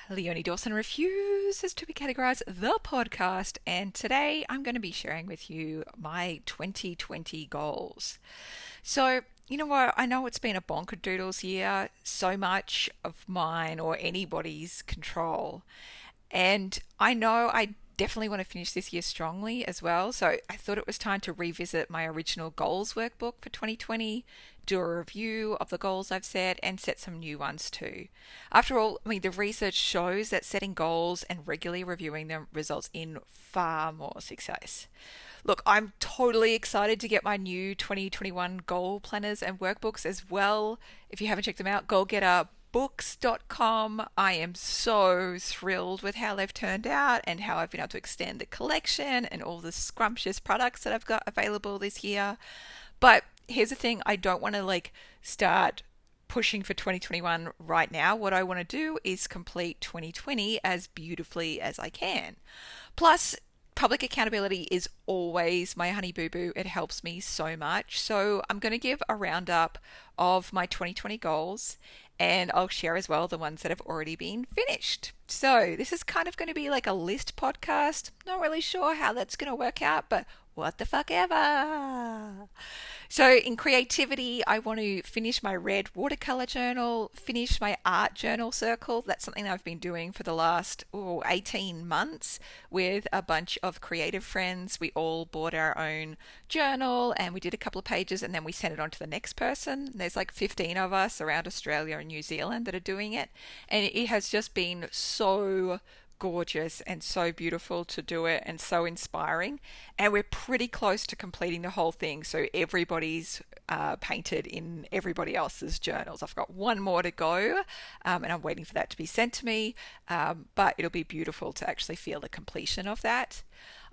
Leonie Dawson refuses to be categorized the podcast, and today I'm going to be sharing with you my 2020 goals. So, you know what? I know it's been a bonkerdoodles year, so much of mine or anybody's control. And I know I definitely want to finish this year strongly as well. So I thought it was time to revisit my original goals workbook for 2020, do a review of the goals I've set, and set some new ones too. After all, I mean, the research shows that setting goals and regularly reviewing them results in far more success. Look, I'm totally excited to get my new 2021 goal planners and workbooks as well. If you haven't checked them out, go get a books.com. I am so thrilled with how they've turned out and how I've been able to extend the collection and all the scrumptious products that I've got available this year. But here's the thing, I don't want to start pushing for 2021 right now. What I want to do is complete 2020 as beautifully as I can. Plus, public accountability is always my honey boo boo. It helps me so much. So I'm going to give a roundup of my 2020 goals, and I'll share as well the ones that have already been finished. So this is kind of going to be like a list podcast. Not really sure how that's going to work out, but what the fuck ever. So in creativity, I want to finish my red watercolor journal, finish my art journal circle. That's something I've been doing for the last 18 months with a bunch of creative friends. We all bought our own journal and we did a couple of pages and then we sent it on to the next person. There's like 15 of us around Australia and New Zealand that are doing it. And it has just been so gorgeous and so beautiful to do it and so inspiring, and we're pretty close to completing the whole thing, so everybody's painted in everybody else's journals. I've got one more to go, and I'm waiting for that to be sent to me, but it'll be beautiful to actually feel the completion of that.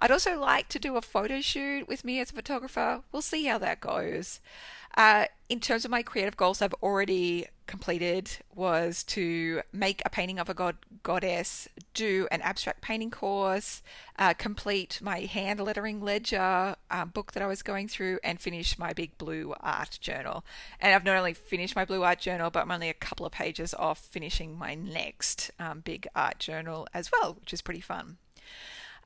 I'd also like to do a photo shoot with me as a photographer. We'll see how that goes. In terms of my creative goals, I've already completed was to make a painting of a goddess, do an abstract painting course, complete my hand lettering ledger book that I was going through, and finish my big blue art journal. And I've not only finished my blue art journal, but I'm only a couple of pages off finishing my next big art journal as well, which is pretty fun.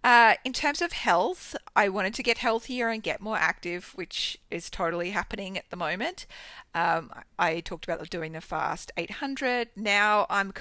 In terms of health, I wanted to get healthier and get more active, which is totally happening at the moment. I talked about doing the fast 800. Now I'm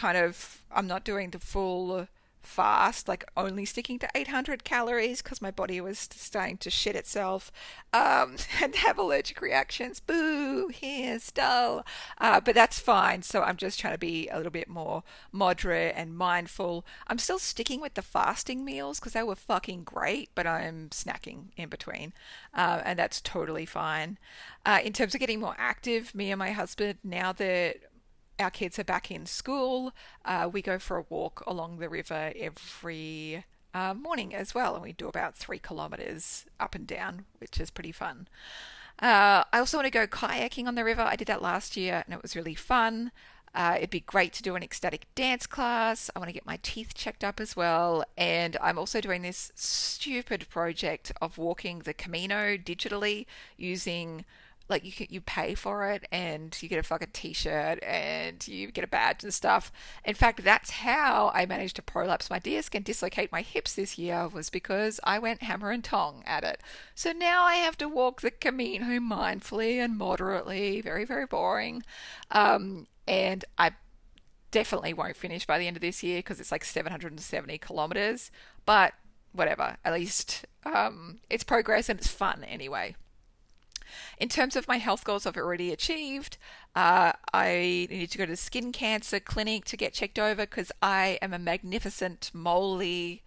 not doing the full fast, like only sticking to 800 calories because my body was starting to shit itself and have allergic reactions. Boo, here, stole. But that's fine. So I'm just trying to be a little bit more moderate and mindful. I'm still sticking with the fasting meals because they were fucking great, but I'm snacking in between. And that's totally fine. In terms of getting more active, me and my husband, now that our kids are back in school, we go for a walk along the river every morning as well, and we do about 3 kilometers up and down, which is pretty fun. I also want to go kayaking on the river. I did that last year and it was really fun. It'd be great to do an ecstatic dance class. I want to get my teeth checked up as well. And I'm also doing this stupid project of walking the Camino digitally using, like, you pay for it and you get a fucking t-shirt and you get a badge and stuff. In fact, that's how I managed to prolapse my disc and dislocate my hips this year, was because I went hammer and tong at it. So now I have to walk the Camino mindfully and moderately. Very, very boring. And I definitely won't finish by the end of this year because it's like 770 kilometers. But whatever, at least it's progress and it's fun anyway. In terms of my health goals, I've already achieved. I need to go to the skin cancer clinic to get checked over because I am a magnificent moly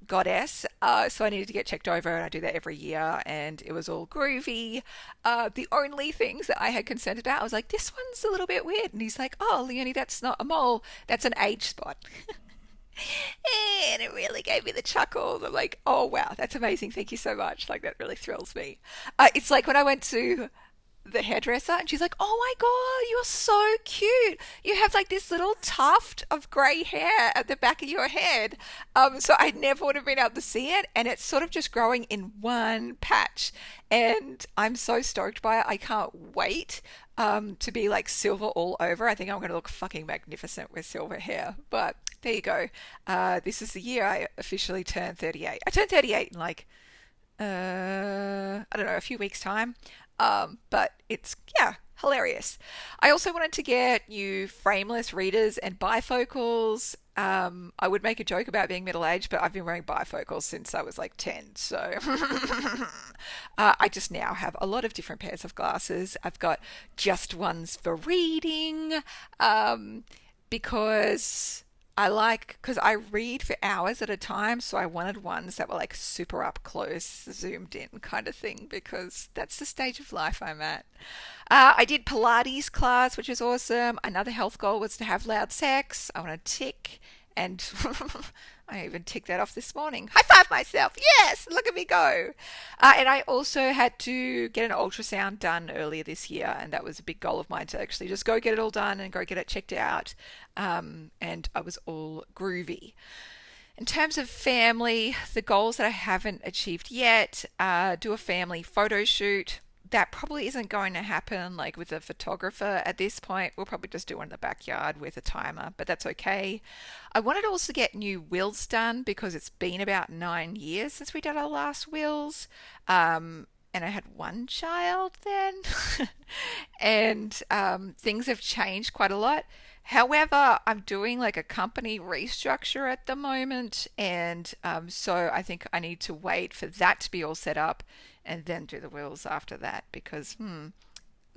goddess. So I needed to get checked over, and I do that every year, and it was all groovy. The only things that I had concerns about, I was like, this one's a little bit weird. And he's like, oh, Leonie, that's not a mole. That's an age spot. And it really gave me the chuckles. I'm like, oh wow, that's amazing, thank you so much. Like, that really thrills me. It's like when I went to the hairdresser, and she's like, "Oh my God, you're so cute. You have like this little tuft of grey hair at the back of your head." So I never would have been able to see it, and it's sort of just growing in one patch. And I'm so stoked by it. I can't wait to be like silver all over. I think I'm going to look fucking magnificent with silver hair. But there you go. This is the year I officially turned 38. I turned 38 in like I don't know, a few weeks' time. But it's, yeah, hilarious. I also wanted to get new frameless readers and bifocals. I would make a joke about being middle aged, but I've been wearing bifocals since I was like 10. So I just now have a lot of different pairs of glasses. I've got just ones for reading because because I read for hours at a time, so I wanted ones that were like super up close, zoomed in kind of thing, because that's the stage of life I'm at. I did Pilates class, which is awesome. Another health goal was to have loud sex. I want to tick, and I even ticked that off this morning. High five myself. Yes, look at me go. And I also had to get an ultrasound done earlier this year, and that was a big goal of mine to actually just go get it all done and go get it checked out. And I was all groovy. In terms of family, the goals that I haven't achieved yet, do a family photo shoot. That probably isn't going to happen like with a photographer at this point. We'll probably just do one in the backyard with a timer, but that's okay. I wanted to also get new wills done because it's been about 9 years since we did our last wills. And I had one child then. And things have changed quite a lot. However, I'm doing like a company restructure at the moment, and so I think I need to wait for that to be all set up and then do the wills after that because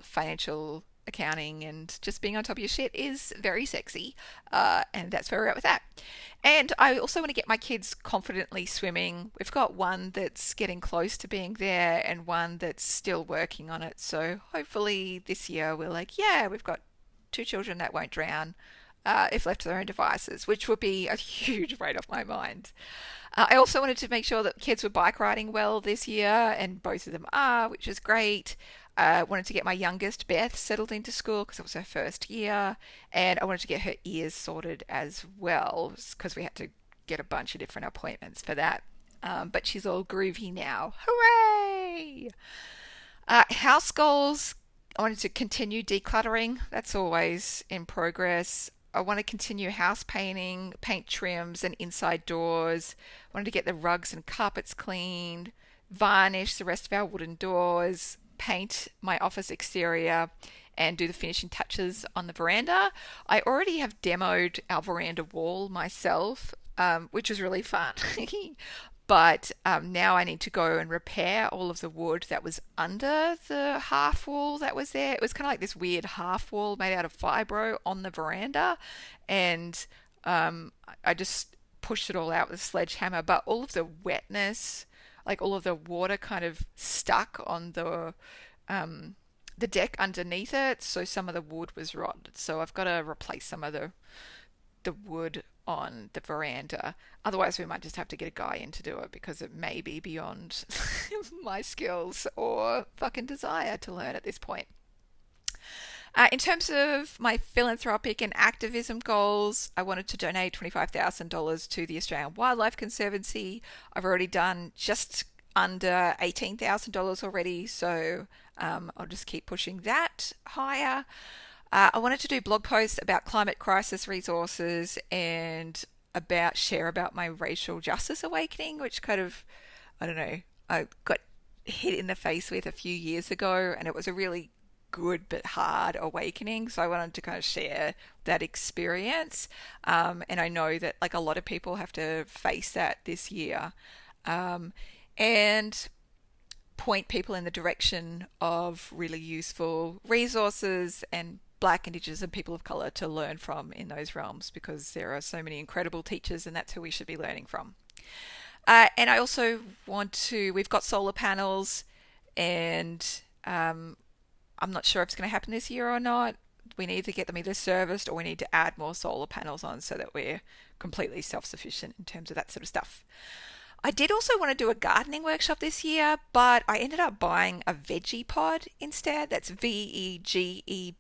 financial accounting and just being on top of your shit is very sexy, and that's where we're at with that. And I also want to get my kids confidently swimming. We've got one that's getting close to being there and one that's still working on it. So hopefully this year we're like, yeah, we've got two children that won't drown if left to their own devices, which would be a huge weight off my mind. I also wanted to make sure that kids were bike riding well this year, and both of them are, which is great. I wanted to get my youngest, Beth, settled into school because it was her first year, and I wanted to get her ears sorted as well because we had to get a bunch of different appointments for that. But she's all groovy now. Hooray! House goals. I wanted to continue decluttering. That's always in progress. I want to continue house painting, paint trims and inside doors. I wanted to get the rugs and carpets cleaned, varnish the rest of our wooden doors, paint my office exterior, and do the finishing touches on the veranda. I already have demoed our veranda wall myself, which was really fun. But now I need to go and repair all of the wood that was under the half wall that was there. It was kind of like this weird half wall made out of fibro on the veranda. And I just pushed it all out with a sledgehammer. But all of the wetness, like all of the water kind of stuck on the deck underneath it. So some of the wood was rotted. So I've got to replace some of the wood on the veranda. Otherwise, we might just have to get a guy in to do it because it may be beyond my skills or fucking desire to learn at this point. In terms of my philanthropic and activism goals, I wanted to donate $25,000 to the Australian Wildlife Conservancy. I've already done just under $18,000 already, so I'll just keep pushing that higher. I wanted to do blog posts about climate crisis resources and share about my racial justice awakening, which kind of, I don't know, I got hit in the face with a few years ago, and it was a really good but hard awakening. So I wanted to kind of share that experience. And I know that like a lot of people have to face that this year. And point people in the direction of really useful resources and Black, Indigenous and people of colour to learn from in those realms because there are so many incredible teachers and that's who we should be learning from. And I also we've got solar panels and I'm not sure if it's going to happen this year or not. We need to get them either serviced or we need to add more solar panels on so that we're completely self-sufficient in terms of that sort of stuff. I did also want to do a gardening workshop this year, but I ended up buying a veggie pod instead. That's VEGEPOD,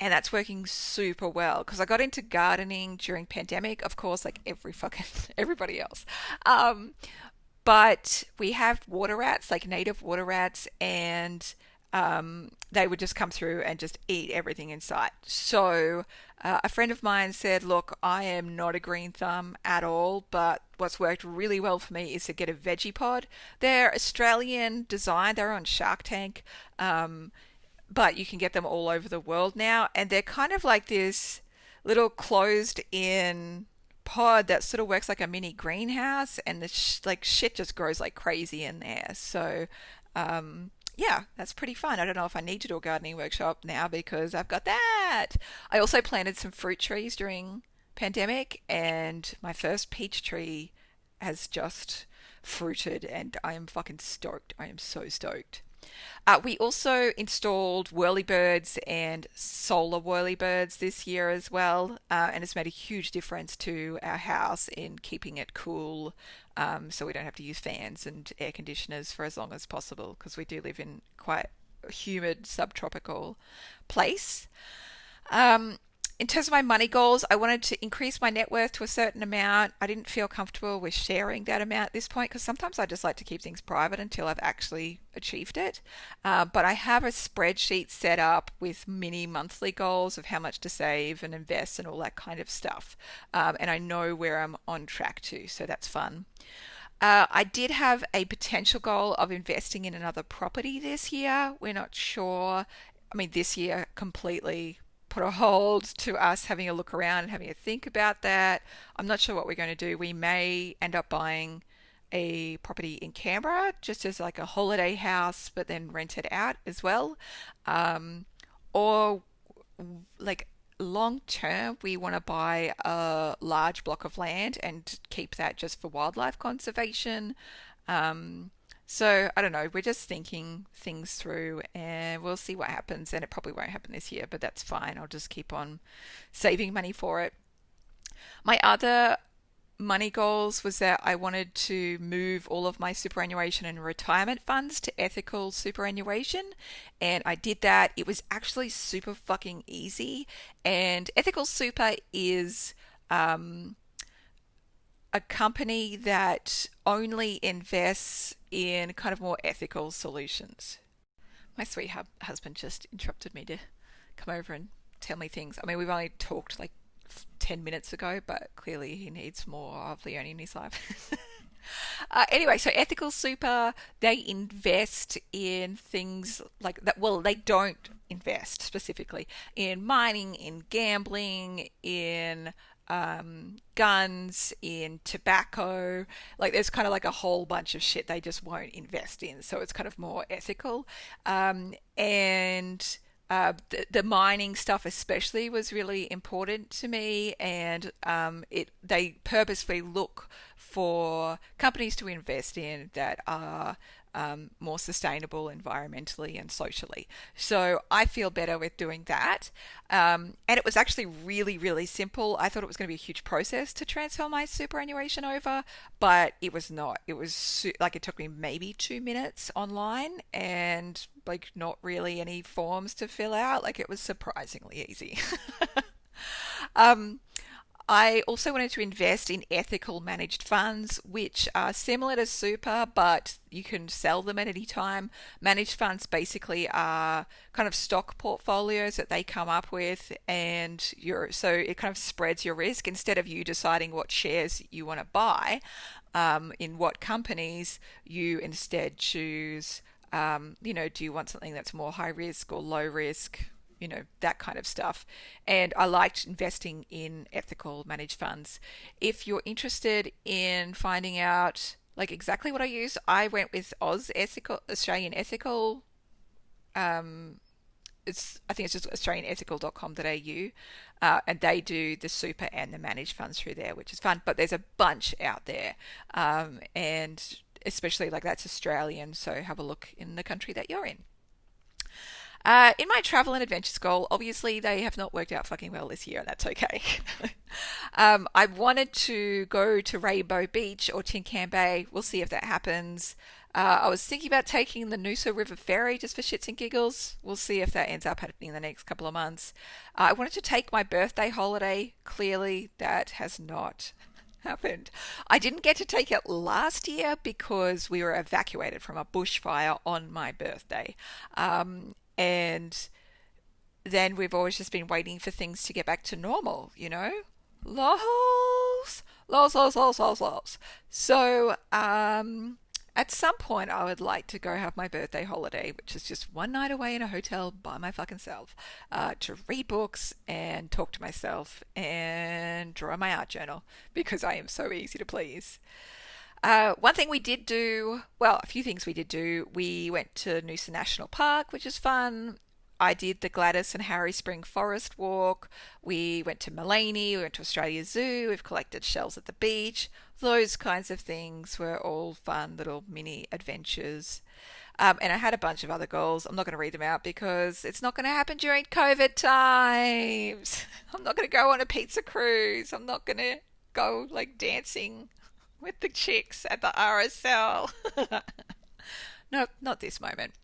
and that's working super well because I got into gardening during pandemic, of course, like every fucking everybody else. Um, but we have water rats, like native water rats, and they would just come through and just eat everything in sight. So a friend of mine said, "Look, I am not a green thumb at all, but what's worked really well for me is to get a veggie pod. They're Australian design. They're on Shark Tank, um, but you can get them all over the world now, and they're kind of like this little closed-in pod that sort of works like a mini greenhouse, and the like shit just grows like crazy in there. So, yeah, that's pretty fun. I don't know if I need to do a gardening workshop now because I've got that. I also planted some fruit trees during pandemic, and my first peach tree has just fruited, and I am fucking stoked. I am so stoked. We also installed whirlybirds and solar whirlybirds this year as well, and it's made a huge difference to our house in keeping it cool, so we don't have to use fans and air conditioners for as long as possible because we do live in quite a humid subtropical place. Um, in terms of my money goals, I wanted to increase my net worth to a certain amount. I didn't feel comfortable with sharing that amount at this point because sometimes I just like to keep things private until I've actually achieved it. But I have a spreadsheet set up with mini monthly goals of how much to save and invest and all that kind of stuff. And I know where I'm on track to, so that's fun. I did have a potential goal of investing in another property this year. We're not sure. I mean, this year completely put a hold to us having a look around and having a think about that. I'm not sure what we're going to do. We may end up buying a property in Canberra just as like a holiday house, but then rent it out as well. Um, or like long term, we want to buy a large block of land and keep that just for wildlife conservation. Um, so I don't know. We're just thinking things through, and we'll see what happens. And it probably won't happen this year, but that's fine. I'll just keep on saving money for it. My other money goals was that I wanted to move all of my superannuation and retirement funds to ethical superannuation, and I did that. It was actually super fucking easy, and ethical super is um, a company that only invests in kind of more ethical solutions. My sweet husband just interrupted me to come over and tell me things. I mean, we've only talked like 10 minutes ago, but clearly he needs more of Leonie in his life. Anyway, so Ethical Super, they invest in things like that. Well, they don't invest specifically in mining, in gambling, in guns, in tobacco. Like there's kind of like a whole bunch of shit they just won't invest in. So it's kind of more ethical. And the mining stuff especially was really important to me, and it they purposefully look for companies to invest in that are more sustainable environmentally and socially. So I feel better with doing that. And it was actually really, really simple. I thought it was going to be a huge process to transfer my superannuation over, but it was not. It was like it took me maybe 2 minutes online and like not really any forms to fill out. Like it was surprisingly easy. um, I also wanted to invest in ethical managed funds, which are similar to super, but you can sell them at any time. Managed funds basically are kind of stock portfolios that they come up with, and so it kind of spreads your risk instead of you deciding what shares you want to buy, in what companies you instead choose. Do you want something that's more high risk or low risk? That kind of stuff. And I liked investing in ethical managed funds. If you're interested in finding out like exactly what I use, I went with Oz Ethical, Australian Ethical. Um, I think it's just australianethical.com.au, and they do the super and the managed funds through there, which is fun. But there's a bunch out there, and especially like that's Australian, so have a look in the country that you're in. In my travel and adventures goal, obviously they have not worked out fucking well this year, and that's okay. I wanted to go to Rainbow Beach or Tin Can Bay. We'll see if that happens. I was thinking about taking the Noosa River Ferry just for shits and giggles. We'll see if that ends up happening in the next couple of months. I wanted to take my birthday holiday. Clearly, that has not happened. I didn't get to take it last year because we were evacuated from a bushfire on my birthday. And then we've always just been waiting for things to get back to normal, you know? Lols, lols. So, at some point, I would like to go have my birthday holiday, which is just one night away in a hotel by my fucking self, to read books and talk to myself and draw my art journal because I am so easy to please. One thing we did do, well, a few things we did do. We went to Noosa National Park, which is fun. I did the Gladys and Harry Spring Forest walk. We went to Leonie. We went to Australia Zoo. We've collected shells at the beach. Those kinds of things were all fun little mini adventures. And I had a bunch of other goals. I'm not going to read them out because it's not going to happen during COVID times. I'm not going to go on a pizza cruise. I'm not going to go like dancing with the chicks at the RSL. No, not this moment.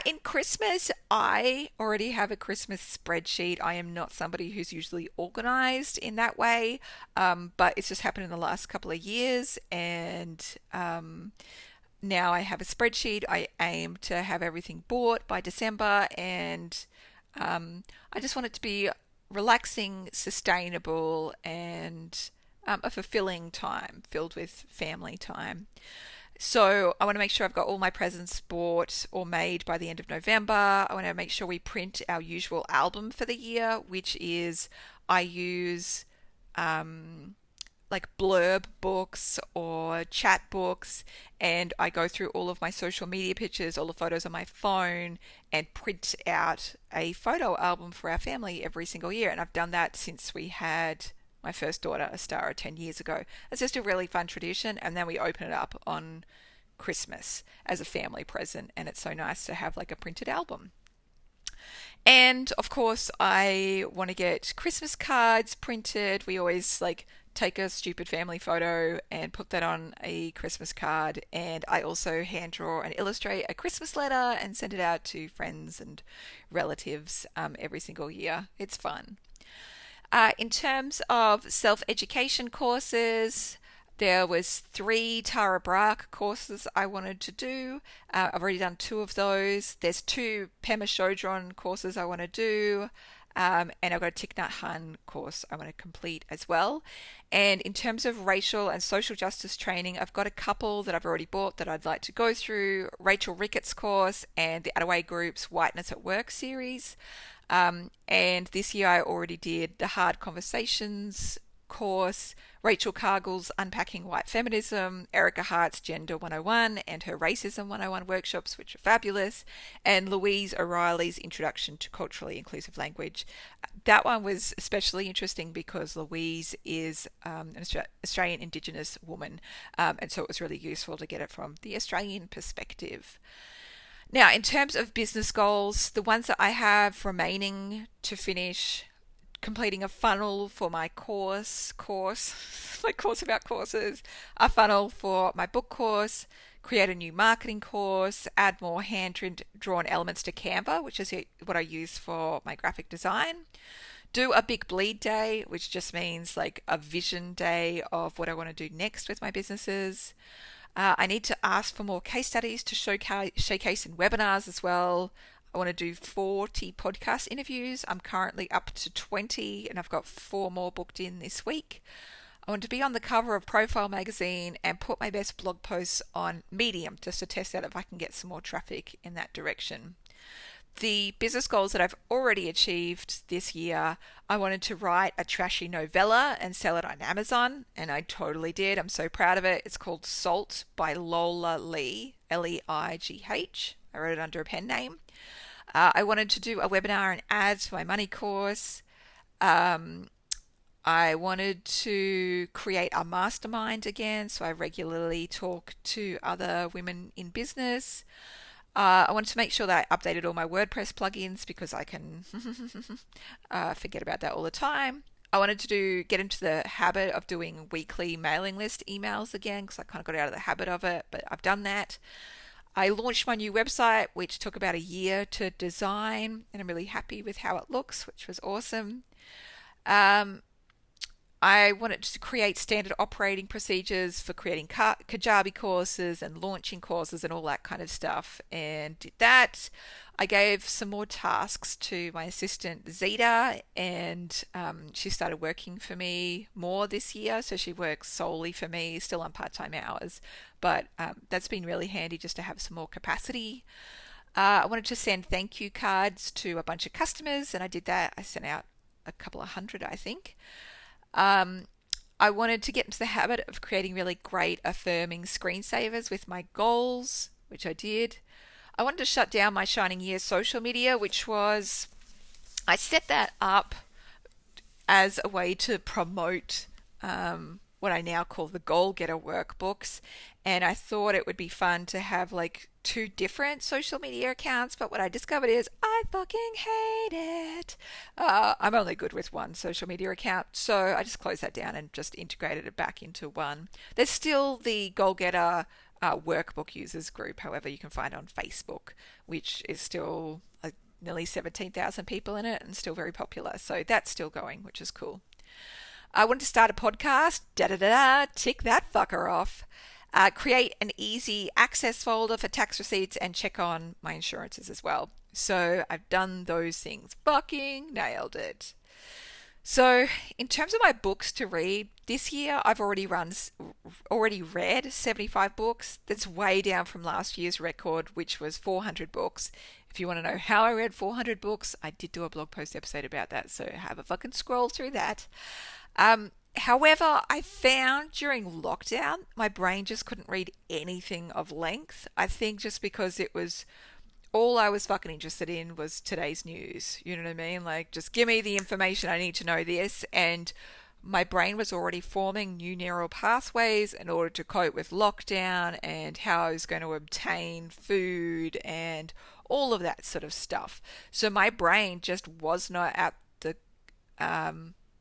In Christmas, I already have a Christmas spreadsheet. I am not somebody who's usually organized in that way, but it's just happened in the last couple of years, and now I have a spreadsheet. I aim to have everything bought by December, and I just want it to be relaxing, sustainable, and a fulfilling time filled with family time. So I want to make sure I've got all my presents bought or made by the end of November. I want to make sure we print our usual album for the year, which is I use like blurb books or chat books, and I go through all of my social media pictures, all the photos on my phone, and print out a photo album for our family every single year. And I've done that since we had my first daughter, Astara, 10 years ago. It's just a really fun tradition, and then we open it up on Christmas as a family present, and it's so nice to have like a printed album. And of course, I want to get Christmas cards printed. We always like take a stupid family photo and put that on a Christmas card. And I also hand draw and illustrate a Christmas letter and send it out to friends and relatives every single year. It's fun. In terms of self-education courses, there was 3 Tara Brach courses I wanted to do. I've already done 2 of those. There's 2 Pema Chodron courses I want to do. And I've got a Thich Nhat Hanh course I want to complete as well. And in terms of racial and social justice training, I've got a couple that I've already bought that I'd like to go through. Rachel Ricketts' course and the Attaway Group's Whiteness at Work series. And this year I already did the Hard Conversations course, Rachel Cargill's Unpacking White Feminism, Erica Hart's Gender 101 and her Racism 101 workshops, which are fabulous, and Louise O'Reilly's Introduction to Culturally Inclusive Language. That one was especially interesting because Louise is an Australian Indigenous woman, and so it was really useful to get it from the Australian perspective. Now, in terms of business goals, the ones that I have remaining to finish, completing a funnel for my my course about courses, a funnel for my book course, create a new marketing course, add more hand-drawn elements to Canva, which is what I use for my graphic design, do a big bleed day, which just means like a vision day of what I want to do next with my businesses. I need to ask for more case studies to showcase in webinars as well. I want to do 40 podcast interviews. I'm currently up to 20 and I've got 4 more booked in this week. I want to be on the cover of Profile magazine and put my best blog posts on Medium just to test out if I can get some more traffic in that direction. The business goals that I've already achieved this year, I wanted to write a trashy novella and sell it on Amazon, and I totally did. I'm so proud of it. It's called Salt by Lola Lee, Leigh. I wrote it under a pen name. I wanted to do a webinar and ads for my money course. I wanted to create a mastermind again, so I regularly talk to other women in business. I wanted to make sure that I updated all my WordPress plugins because I can forget about that all the time. I wanted to get into the habit of doing weekly mailing list emails again because I kind of got out of the habit of it, but I've done that. I launched my new website, which took about a year to design, and I'm really happy with how it looks, which was awesome. Um, I wanted to create standard operating procedures for creating Kajabi courses and launching courses and all that kind of stuff, and did that. I gave some more tasks to my assistant Zeta, and she started working for me more this year. So she works solely for me, still on part-time hours, but that's been really handy just to have some more capacity. I wanted to send thank you cards to a bunch of customers, and I did that. I sent out a couple of hundred, I think. Um, I wanted to get into the habit of creating really great affirming screensavers with my goals, which I did. I wanted to shut down my Shining Year social media, which was, I set that up as a way to promote what I now call the Goal Getter workbooks. And I thought it would be fun to have like two different social media accounts. But what I discovered is I fucking hate it. I'm only good with one social media account. So I just closed that down and just integrated it back into one. There's still the Goal Getter workbook users group, however, you can find on Facebook, which is still nearly 17,000 people in it and still very popular. So that's still going, which is cool. I wanted to start a podcast. Tick that fucker off. Create an easy access folder for tax receipts and check on my insurances as well. So I've done those things. Fucking nailed it. So in terms of my books to read, this year I've already read 75 books. That's way down from last year's record, which was 400 books. If you want to know how I read 400 books, I did do a blog post episode about that, so have a fucking scroll through that. However, I found during lockdown, my brain just couldn't read anything of length. I think just because it was all I was fucking interested in was today's news. You know what I mean? Like, just give me the information. I need to know this. And my brain was already forming new neural pathways in order to cope with lockdown and how I was going to obtain food and all of that sort of stuff. So my brain just was not at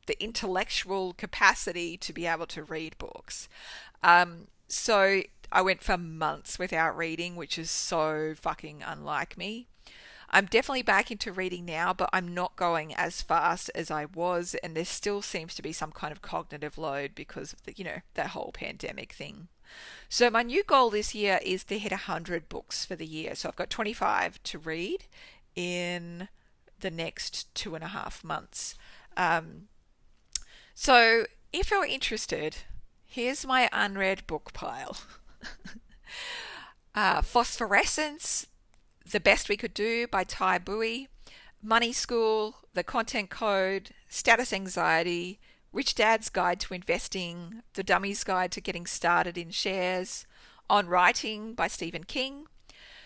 the intellectual capacity to be able to read books. So I went for months without reading, which is so fucking unlike me. I'm definitely back into reading now, but I'm not going as fast as I was, and there still seems to be some kind of cognitive load because of the, that whole pandemic thing. So my new goal this year is to hit 100 books for the year. So I've got 25 to read in the next 2.5 months. So if you're interested, here's my unread book pile. Phosphorescence, The Best We Could Do by Ty Bowie, Money School, The Content Code, Status Anxiety, Rich Dad's Guide to Investing, The Dummy's Guide to Getting Started in Shares, On Writing by Stephen King,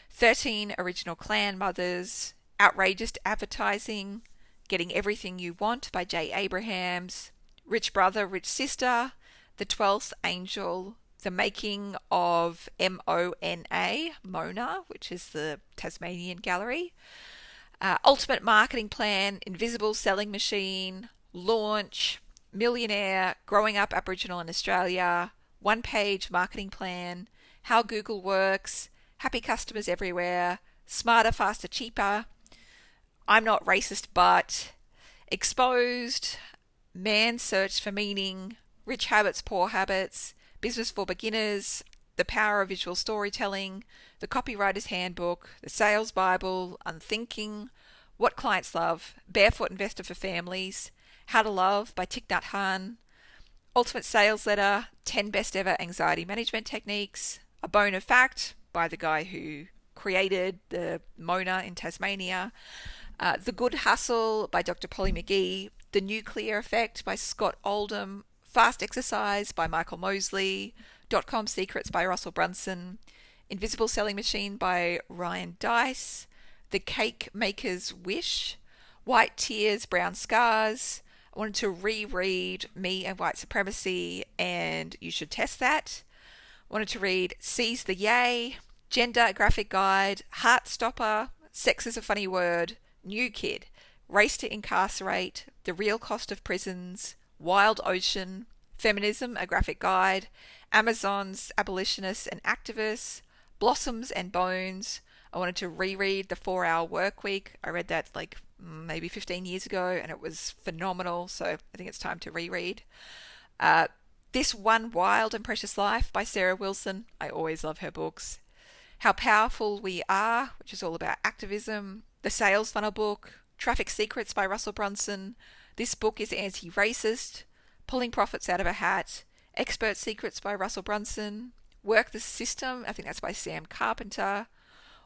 13 Original Clan Mothers, Outrageous Advertising, Getting Everything You Want by Jay Abrahams, Rich Brother, Rich Sister, The 12th Angel, The Making of Mona, which is the Tasmanian Gallery, Ultimate Marketing Plan, Invisible Selling Machine, Launch, Millionaire, Growing Up Aboriginal in Australia, One Page Marketing Plan, How Google Works, Happy Customers Everywhere, Smarter, Faster, Cheaper, I'm Not Racist But, Exposed, Man's Search for Meaning, Rich Habits, Poor Habits, Business for Beginners, The Power of Visual Storytelling, The Copywriter's Handbook, The Sales Bible, Unthinking, What Clients Love, Barefoot Investor for Families, How to Love by Thich Nhat Hanh, Ultimate Sales Letter, 10 Best Ever Anxiety Management Techniques, A Bone of Fact by the guy who created the Mona in Tasmania, The Good Hustle by Dr. Polly McGee, The Nuclear Effect by Scott Oldham, Fast Exercise by Michael Mosley, .com Secrets by Russell Brunson, Invisible Selling Machine by Ryan Dice, The Cake Maker's Wish, White Tears, Brown Scars. I wanted to reread Me and White Supremacy and You Should Test That. I wanted to read Seize the Yay, Gender graphic guide, Heartstopper, Sex is a Funny Word, New Kid, Race to Incarcerate, The Real Cost of Prisons, Wild Ocean, Feminism, a graphic guide, Amazon's Abolitionists and Activists, Blossoms and Bones. I wanted to reread The 4 Hour Workweek. I read that like maybe 15 years ago and it was phenomenal, so I think it's time to reread. This One Wild and Precious Life by Sarah Wilson. I always love her books. How Powerful We Are, which is all about activism. The Sales Funnel book. Traffic Secrets by Russell Brunson. This Book is Anti-Racist. Pulling Profits Out of a Hat. Expert Secrets by Russell Brunson. Work the System, I think that's by Sam Carpenter.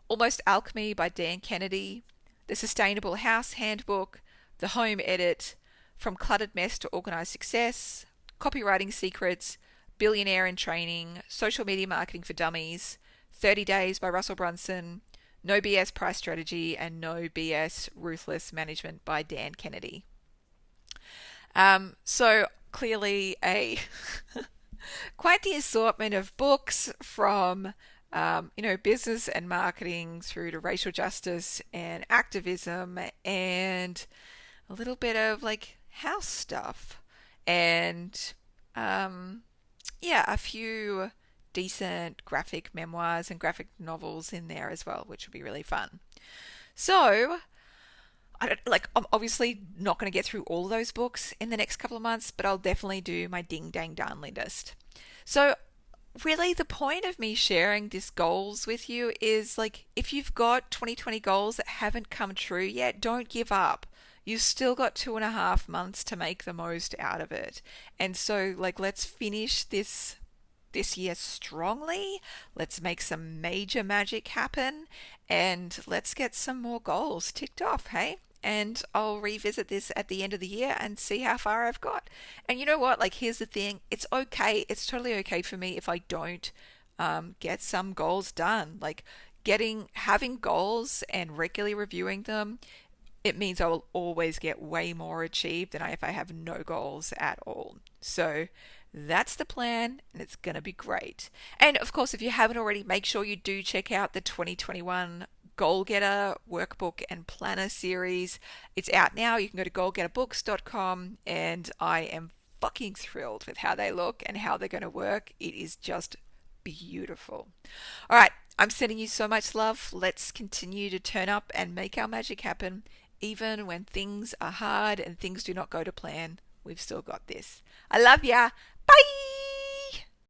Almost Alchemy by Dan Kennedy. The Sustainable House Handbook. The Home Edit. From Cluttered Mess to Organized Success. Copywriting Secrets. Billionaire in Training. Social Media Marketing for Dummies. 30 Days by Russell Brunson. No BS Price Strategy, and No BS Ruthless Management by Dan Kennedy. So clearly a quite the assortment of books from business and marketing through to racial justice and activism and a little bit of like house stuff and a few decent graphic memoirs and graphic novels in there as well, which will be really fun. So I'm obviously not going to get through all of those books in the next couple of months, but I'll definitely do my ding dang darnly list. So really the point of me sharing this goals with you is like, if you've got 2020 goals that haven't come true yet, don't give up. You've still got 2.5 months to make the most out of it. And so like, let's finish this year strongly. Let's make some major magic happen and let's get some more goals ticked off, hey? And I'll revisit this at the end of the year and see how far I've got. And you know what? Like, here's the thing. It's okay. It's totally okay for me if I don't get some goals done. Like having goals and regularly reviewing them, it means I will always get way more achieved than if I have no goals at all. So that's the plan, and it's going to be great. And of course, if you haven't already, make sure you do check out the 2021 Goal Getter Workbook and Planner series. It's out now. You can go to goalgetterbooks.com, and I am fucking thrilled with how they look and how they're going to work. It is just beautiful. All right, I'm sending you so much love. Let's continue to turn up and make our magic happen, even when things are hard and things do not go to plan. We've still got this. I love ya. Bye!